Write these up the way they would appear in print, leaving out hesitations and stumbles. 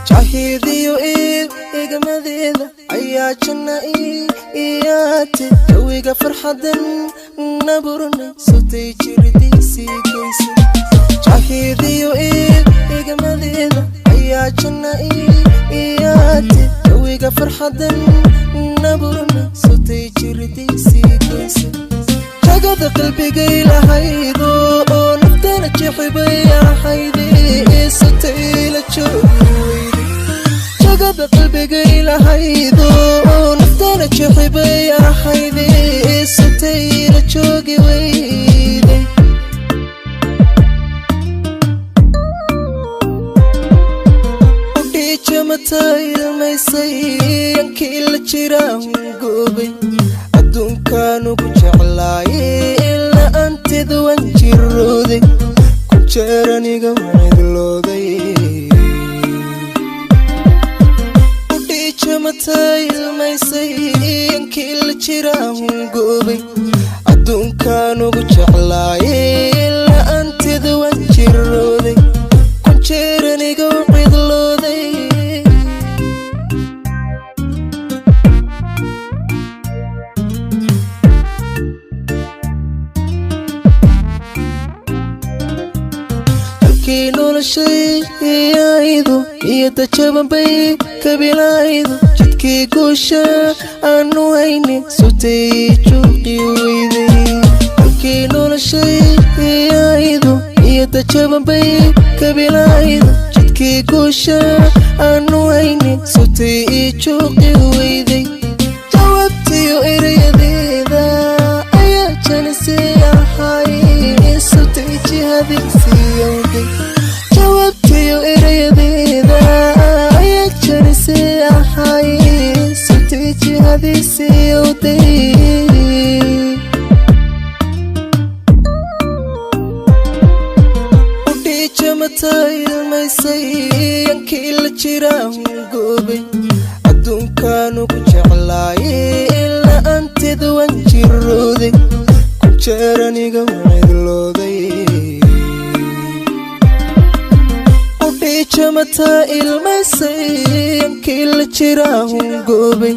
Jahidiyo igamadeeda ayaa janna iyaate jawiga farxadan naburna sutay jirdiisii geysa Jahidiyo igamadeeda ayaa janna iyaate jawiga farxadan naburna sutay jirdiisii geysa Jagada qalbigay lahaydo oo naftana jixibay ahayde sutay la joogi Jagada qalbigay lahaydo oo naftana jixibay ahayde sutay la joogi weyday Udhiijamatay ilmaysay yankii la jiraan goobay adduunkaan ugu jeclaayay ilaa aanteeda waan jirooday ku jeer aniga cidlooday Udhiijamatay ilmaysay yankii la jiraan goobay adduunkaan ugu jeclaayay ilaa aanteeda waan jirooday ku jeer aniga cidlooday noloshayaydu iyada jaban bay kabilaydu jidkii guusha aanu haynin sutay juuqi weyday halkii noloshayaydu iyada jaban bay kabilaydu jidkii guusha aanu haynin sutay juuqi weyday jawaabtiyo erayadeeda ayaa janisay ahay sutay jihadiisiyowday Jawabtiyo erayadeeda ayaa janisay ahay sutay jihadiisiyowday Udhiijamatay ilmaysay yankii la jiraan goobay adduunkaan ugu jeclaayay ilaa aanteeda waan jirooday ku jeer aniga cidlooday Udhiijamatay ilmaysay yankii la jiraan goobay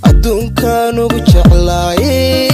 adduunkaan ugu jeclaayay